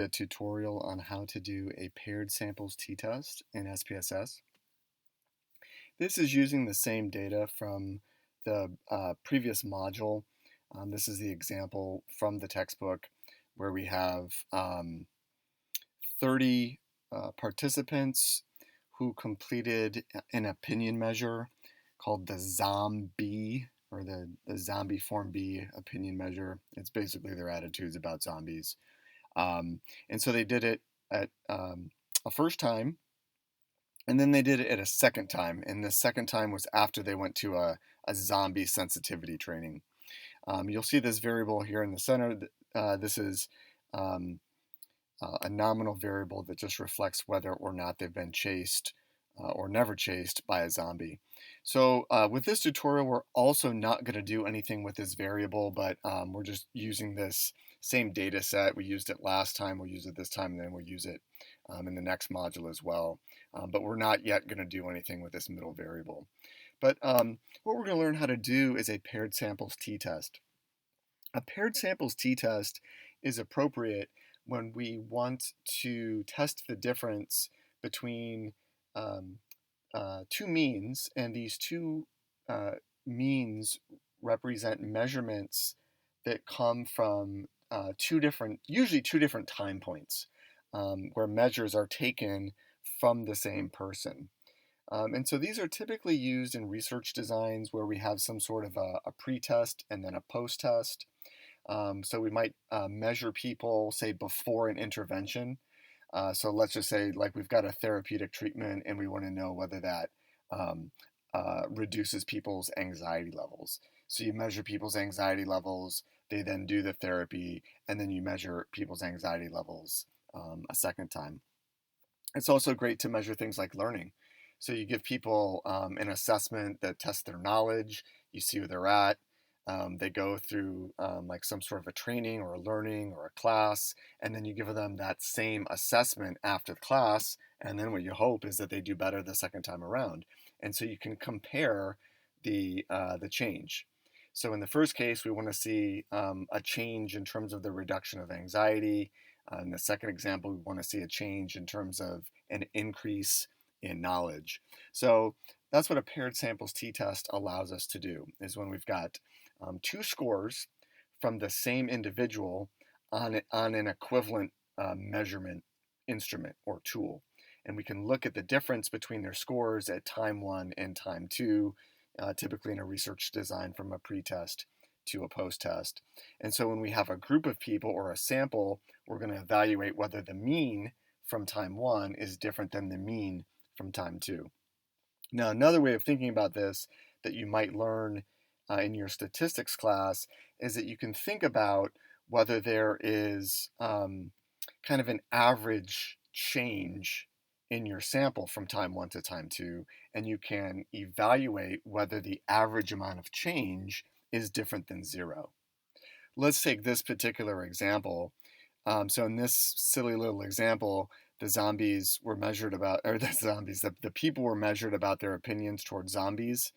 A tutorial on how to do a paired samples t-test in SPSS. This is using the same data from the previous module. This is the example from the textbook where we have 30 participants who completed an opinion measure called the ZOMB or the zombie form B opinion measure. It's basically their attitudes about zombies. And so they did it at a first time, and then they did it at a second time. And the second time was after they went to a zombie sensitivity training. You'll see this variable here in the center. This is a nominal variable that just reflects whether or not they've been chased or never chased by a zombie. So with this tutorial, we're also not going to do anything with this variable, but we're just using this same data set. We used it last time, we'll use it this time, and then we'll use it in the next module as well. But we're not yet going to do anything with this middle variable. But what we're going to learn how to do is a paired samples t-test. A paired samples t-test is appropriate when we want to test the difference between two means, and these two means represent measurements that come from usually two different time points, where measures are taken from the same person. And so these are typically used in research designs where we have some sort of a pre-test and then a post-test. So we might measure people, say, before an intervention. So let's just say, like, we've got a therapeutic treatment and we want to know whether that reduces people's anxiety levels. So you measure people's anxiety levels, they then do the therapy, and then you measure people's anxiety levels a second time. It's also great to measure things like learning. So you give people an assessment that tests their knowledge, you see where they're at. They go through like some sort of a training or a learning or a class, and then you give them that same assessment after the class, and then what you hope is that they do better the second time around. And so you can compare the change. So in the first case, we want to see a change in terms of the reduction of anxiety. In the second example, we want to see a change in terms of an increase in knowledge. So that's what a paired samples t-test allows us to do, is when we've got two scores from the same individual on an equivalent measurement instrument or tool. And we can look at the difference between their scores at time 1 and time 2, typically in a research design from a pre-test to a post-test. And so when we have a group of people or a sample, we're going to evaluate whether the mean from time 1 is different than the mean from time 2. Now, another way of thinking about this that you might learn in your statistics class is that you can think about whether there is kind of an average change in your sample from time 1 to time 2, and you can evaluate whether the average amount of change is different than 0. Let's take this particular example. So in this silly little example, the people were measured about their opinions towards zombies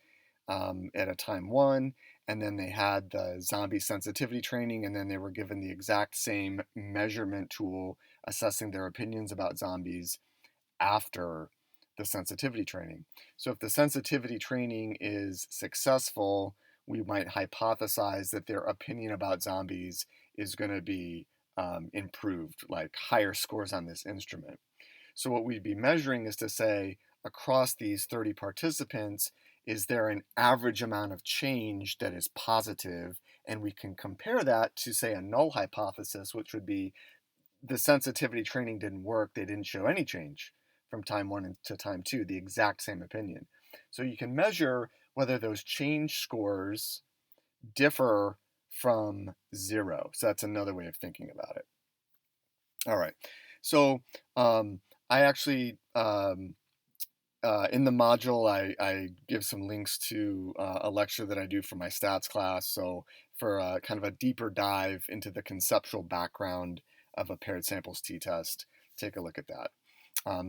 at a time 1, and then they had the zombie sensitivity training, and then they were given the exact same measurement tool assessing their opinions about zombies after the sensitivity training. So if the sensitivity training is successful, we might hypothesize that their opinion about zombies is going to be improved, like higher scores on this instrument. So what we'd be measuring is to say, across these 30 participants, is there an average amount of change that is positive? And we can compare that to, say, a null hypothesis, which would be the sensitivity training didn't work, they didn't show any change from time 1 to time 2, the exact same opinion. So you can measure whether those change scores differ from 0. So that's another way of thinking about it. All right. So I actually, in the module, I give some links to a lecture that I do for my stats class. So for kind of a deeper dive into the conceptual background of a paired samples t-test, take a look at that.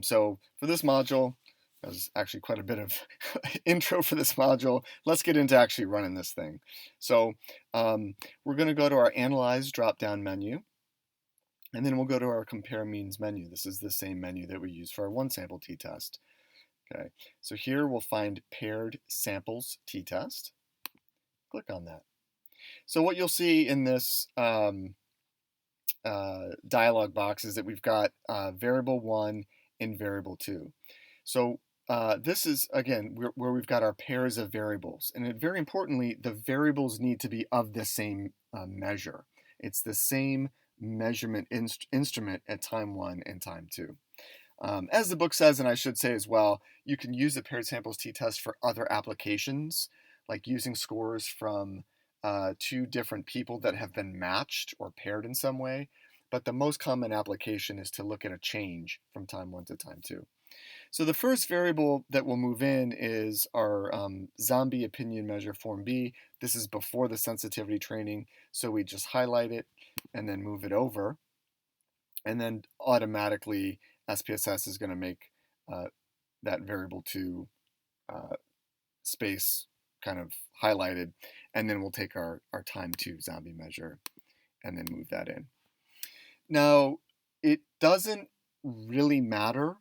So for this module, that was actually quite a bit of intro for this module. Let's get into actually running this thing. So we're going to go to our Analyze drop-down menu. And then we'll go to our compare means menu. This is the same menu that we use for our one sample t-test. Okay, so here we'll find paired samples t-test. Click on that. So what you'll see in this dialog box is that we've got variable 1 and variable 2. So this is, again, where we've got our pairs of variables. And very importantly, the variables need to be of the same measure. It's the same measurement instrument at time 1 and time 2. As the book says, and I should say as well, you can use the paired samples t-test for other applications, like using scores from two different people that have been matched or paired in some way. But the most common application is to look at a change from time 1 to time 2. So the first variable that we'll move in is our zombie opinion measure form B. This is before the sensitivity training, so we just highlight it and then move it over. And then automatically SPSS is going to make that variable 2 space kind of highlighted, and then we'll take our time 2 zombie measure and then move that in. Now, it doesn't really matter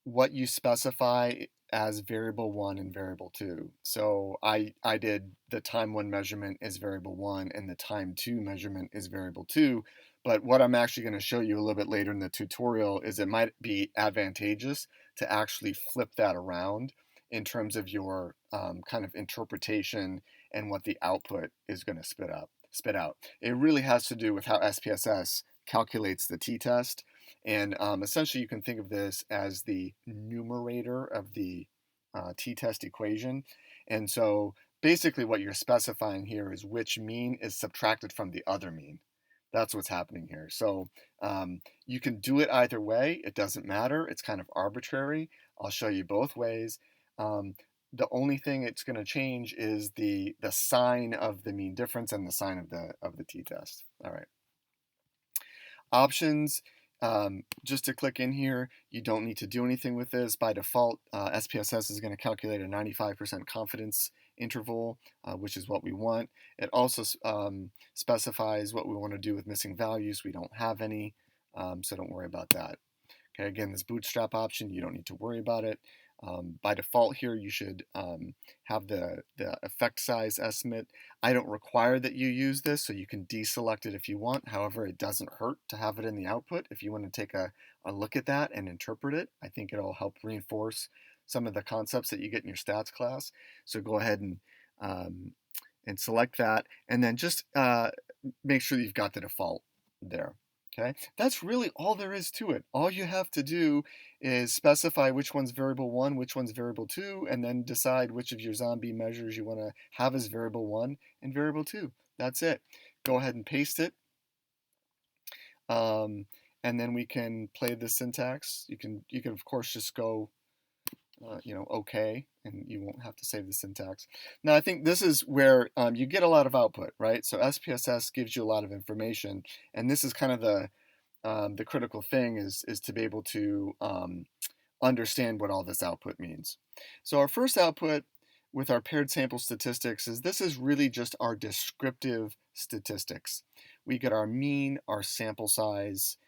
what you specify as variable 1 and variable 2. So I did the time 1 measurement as variable 1 and the time 2 measurement is variable 2. But what I'm actually going to show you a little bit later in the tutorial is it might be advantageous to actually flip that around in terms of your kind of interpretation and what the output is going to spit out. It really has to do with how SPSS calculates the t-test. And essentially, you can think of this as the numerator of the t-test equation. And so basically what you're specifying here is which mean is subtracted from the other mean. That's what's happening here. So you can do it either way. It doesn't matter. It's kind of arbitrary. I'll show you both ways. The only thing it's going to change is the sign of the mean difference and the sign of the t-test. All right. Options, just to click in here, you don't need to do anything with this. By default, SPSS is going to calculate a 95% confidence interval, which is what we want. It also specifies what we want to do with missing values. We don't have any, so don't worry about that. Okay, again, this bootstrap option, you don't need to worry about it. By default here, you should have the effect size estimate. I don't require that you use this, so you can deselect it if you want. However, it doesn't hurt to have it in the output. If you want to take a look at that and interpret it, I think it'll help reinforce some of the concepts that you get in your stats class. So go ahead and select that, and then just make sure you've got the default there. Okay, that's really all there is to it. All you have to do is specify which one's variable 1, which one's variable 2, and then decide which of your zombie measures you want to have as variable 1 and variable 2. That's it. Go ahead and paste it. And then we can play the syntax. You can of course just go OK, and you won't have to save the syntax. Now, I think this is where you get a lot of output, right? So SPSS gives you a lot of information, and this is kind of the critical thing is to be able to understand what all this output means. So our first output with our paired sample statistics is this is really just our descriptive statistics. We get our mean, our sample size,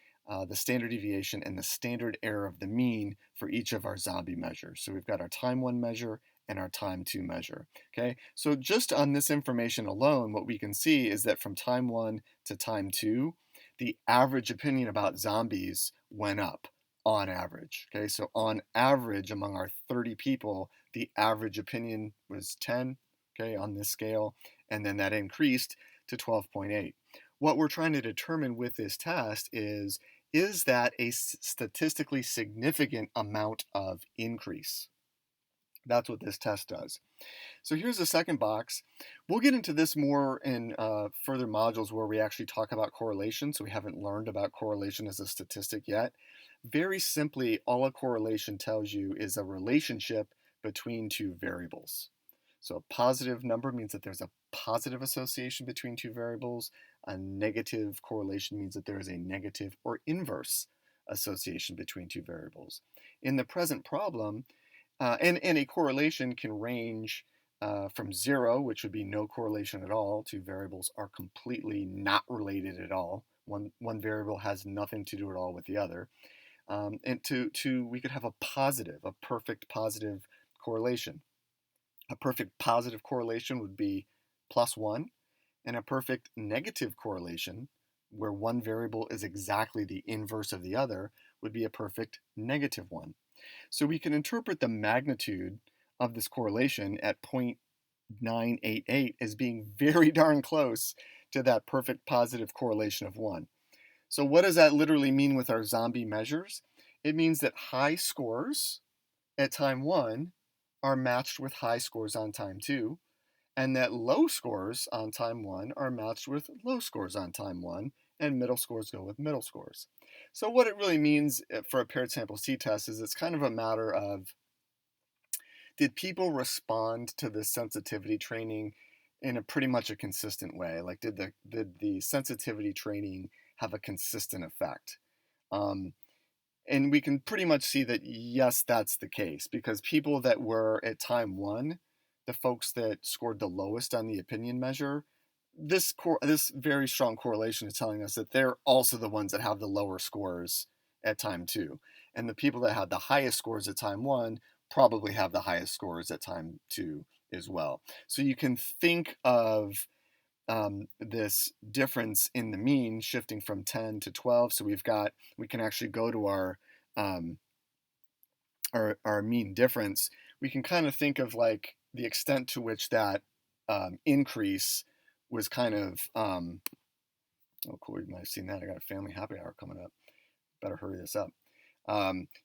the standard deviation, and the standard error of the mean for each of our zombie measures. So we've got our time 1 measure and our time 2 measure. Okay, so just on this information alone, what we can see is that from time 1 to time 2, the average opinion about zombies went up on average. Okay, so on average among our 30 people, the average opinion was 10, okay, on this scale, and then that increased to 12.8. What we're trying to determine with this test is that a statistically significant amount of increase? That's what this test does. So here's the second box. We'll get into this more in further modules where we actually talk about correlation. So we haven't learned about correlation as a statistic yet. Very simply, all a correlation tells you is a relationship between two variables. So a positive number means that there's a positive association between two variables. A negative correlation means that there is a negative or inverse association between two variables. In the present problem, and a correlation can range from 0, which would be no correlation at all, to variables are completely not related at all, One variable has nothing to do at all with the other. And we could have a perfect positive correlation. A perfect positive correlation would be +1, and a perfect negative correlation, where one variable is exactly the inverse of the other, would be a perfect -1. So we can interpret the magnitude of this correlation at 0.988 as being very darn close to that perfect positive correlation of 1. So what does that literally mean with our zombie measures? It means that high scores at time 1 are matched with high scores on time 2, and that low scores on time 1 are matched with low scores on time 1, and middle scores go with middle scores. So what it really means for a paired sample t-test is it's kind of a matter of, did people respond to the sensitivity training in a pretty much a consistent way? Like, did the sensitivity training have a consistent effect? And we can pretty much see that, yes, that's the case, because people that were at time 1, the folks that scored the lowest on the opinion measure, this very strong correlation is telling us that they're also the ones that have the lower scores at time 2. And the people that had the highest scores at time 1 probably have the highest scores at time 2 as well. So you can think of this difference in the mean shifting from 10 to 12. So we can actually go to um, our mean difference. We can kind of think of like the extent to which that increase was kind of, oh cool, you might have seen that. I got a family happy hour coming up. Better hurry this up.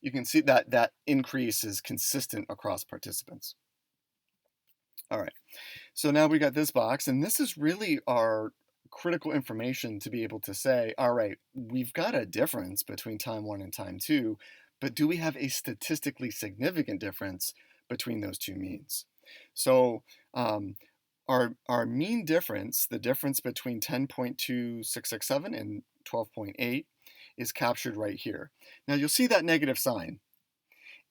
You can see that increase is consistent across participants. All right. So now we got this box, and this is really our critical information to be able to say, all right, we've got a difference between time 1 and time 2, but do we have a statistically significant difference between those two means? So our mean difference, the difference between 10.2667 and 12.8, is captured right here. Now you'll see that negative sign.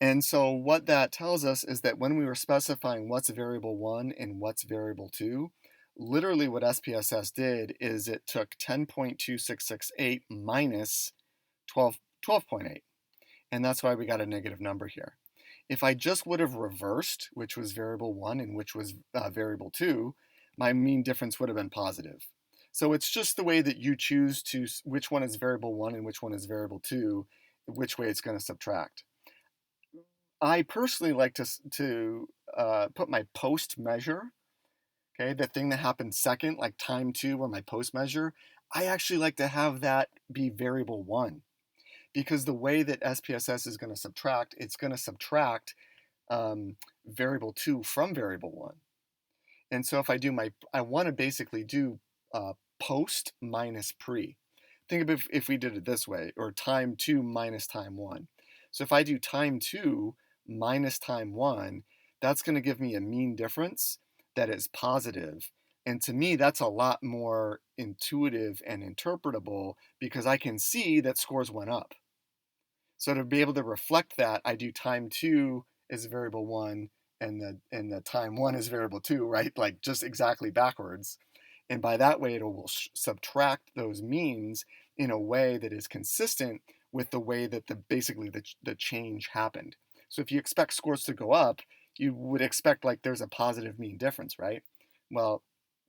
And so what that tells us is that when we were specifying what's variable 1 and what's variable 2, literally what SPSS did is it took 10.2668 minus 12.8. And that's why we got a negative number here. If I just would have reversed, which was variable 1 and which was variable 2, my mean difference would have been positive. So it's just the way that you choose to which one is variable 1 and which one is variable 2, which way it's going to subtract. I personally like to put my post measure, okay, the thing that happens second, like time 2 or my post measure, I actually like to have that be variable 1, because the way that SPSS is going to subtract, it's going to subtract variable 2 from variable 1. And so if I do I want to basically do post minus pre. Think of if we did it this way, or time 2 minus time 1. So if I do time 2 minus time 1, that's going to give me a mean difference that is positive. And to me, that's a lot more intuitive and interpretable, because I can see that scores went up. So to be able to reflect that, I do time 2 is variable 1 and the time 1 is variable 2, right? Like just exactly backwards. And by that way, it will subtract those means in a way that is consistent with the way that basically the change happened. So if you expect scores to go up, you would expect like there's a positive mean difference, right? Well,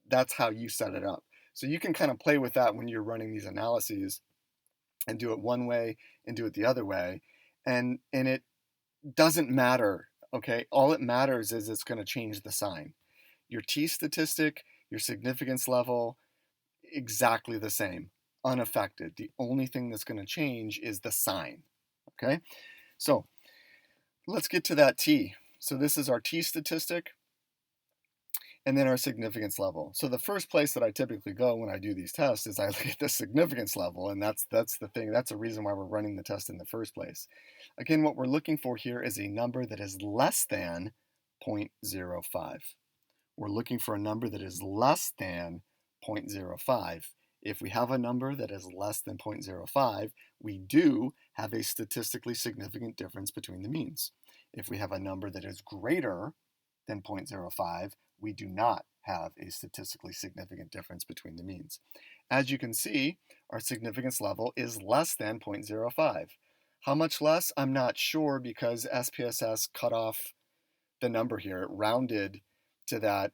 that's how you set it up. So you can kind of play with that when you're running these analyses and do it one way and do it the other way. And it doesn't matter, okay? All it matters is it's going to change the sign. Your t-statistic, your significance level, exactly the same, unaffected. The only thing that's going to change is the sign, okay? So let's get to that t. So this is our t-statistic, and then our significance level. So the first place that I typically go when I do these tests is I look at the significance level, and that's the thing. That's the reason why we're running the test in the first place. Again, what we're looking for here is a number that is less than 0.05. We're looking for a number that is less than 0.05. If we have a number that is less than 0.05, we do have a statistically significant difference between the means. If we have a number that is greater than 0.05, we do not have a statistically significant difference between the means. as you can see, our significance level is less than 0.05. How much less? I'm not sure because SPSS cut off the number here. It rounded to that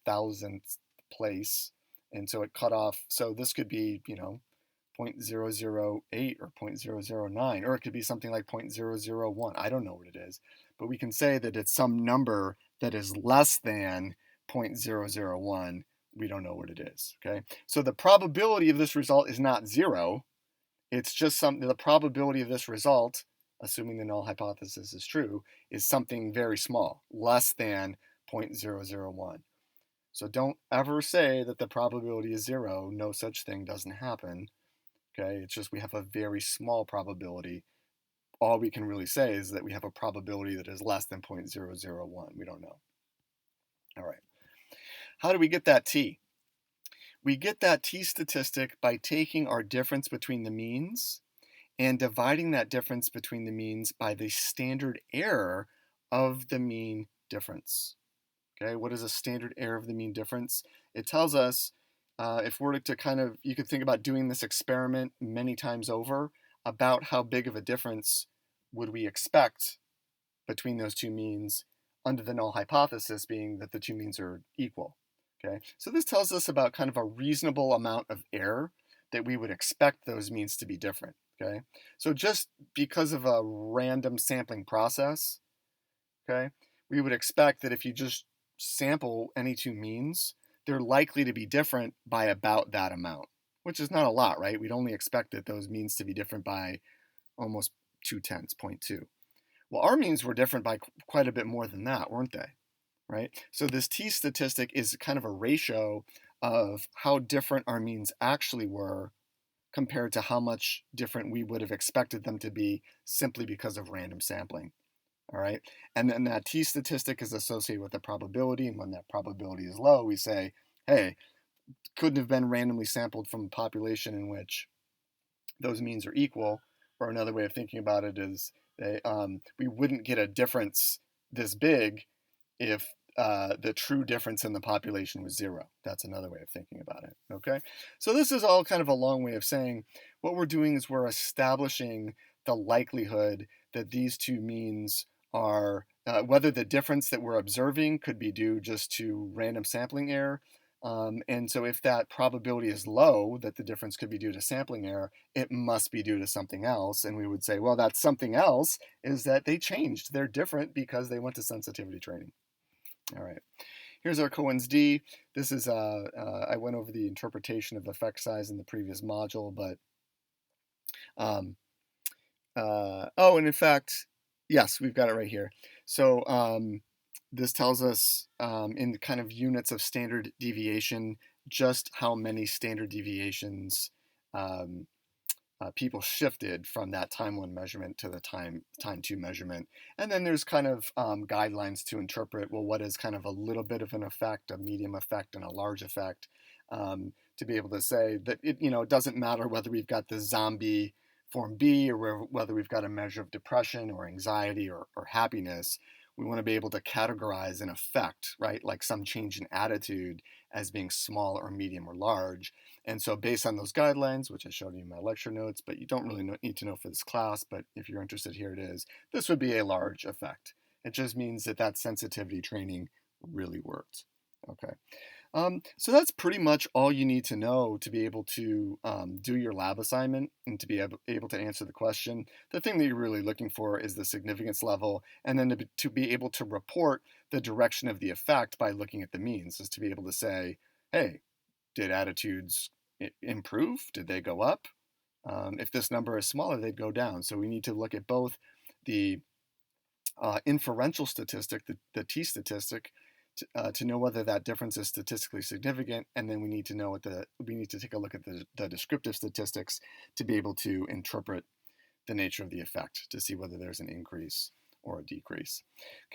thousandth place, and so it cut off. So this could be, 0.008 or 0.009, or it could be something like 0.001. I don't know what it is, but we can say that it's some number that is less than 0.001. We don't know what it is, okay? So the probability of this result is not zero. It's just the probability of this result, assuming the null hypothesis is true, is something very small, less than 0.001. So don't ever say that the probability is zero. No such thing doesn't happen. Okay, it's just we have a very small probability. All we can really say is that we have a probability that is less than 0.001. We don't know. All right. How do we get that t? We get that t statistic by taking our difference between the means and dividing that difference between the means by the standard error of the mean difference. Okay, what is a standard error of the mean difference? It tells us if we're to you could think about doing this experiment many times over, about how big of a difference would we expect between those two means under the null hypothesis being that the two means are equal. Okay, so this tells us about kind of a reasonable amount of error that we would expect those means to be different. Okay, so just because of a random sampling process, okay, we would expect that if you just sample any two means, they're likely to be different by about that amount, which is not a lot, right? We'd only expect that those means to be different by almost 0.2, 0.2. Well, our means were different by quite a bit more than that, weren't they? Right? So this t statistic is kind of a ratio of how different our means actually were compared to how much different we would have expected them to be simply because of random sampling. All right, and then that t statistic is associated with the probability, and when that probability is low, we say, hey, couldn't have been randomly sampled from a population in which those means are equal. Or another way of thinking about it is we wouldn't get a difference this big if the true difference in the population was zero. That's another way of thinking about it, okay? So this is all kind of a long way of saying what we're doing is we're establishing the likelihood that these two means are, whether the difference that we're observing could be due just to random sampling error. And so if that probability is low, that the difference could be due to sampling error, it must be due to something else. And we would say, well, that something else is that they changed. They're different because they went to sensitivity training. All right, here's our Cohen's d. This is, I went over the interpretation of effect size in the previous module, but, oh, and in fact, yes, we've got it right here. So this tells us in kind of units of standard deviation, just how many standard deviations people shifted from that time one measurement to the time two measurement. And then there's kind of guidelines to interpret, well, what is kind of a little bit of an effect, a medium effect, and a large effect, to be able to say that it doesn't matter whether we've got the zombie form B or whether we've got a measure of depression or anxiety or happiness. We want to be able to categorize an effect, right? Like some change in attitude as being small or medium or large. And so based on those guidelines, which I showed you in my lecture notes, but you don't really need to know for this class, but if you're interested, here it is. This would be a large effect. It just means that that sensitivity training really worked. Okay. So that's pretty much all you need to know to be able to do your lab assignment and to be able to answer the question. The thing that you're really looking for is the significance level, and then to be able to report the direction of the effect by looking at the means, is to be able to say, hey, did attitudes improve? Did they go up? If this number is smaller, they'd go down. So we need to look at both the inferential statistic, the t statistic, to know whether that difference is statistically significant, and then we need to take a look at the descriptive statistics to be able to interpret the nature of the effect to see whether there's an increase or a decrease.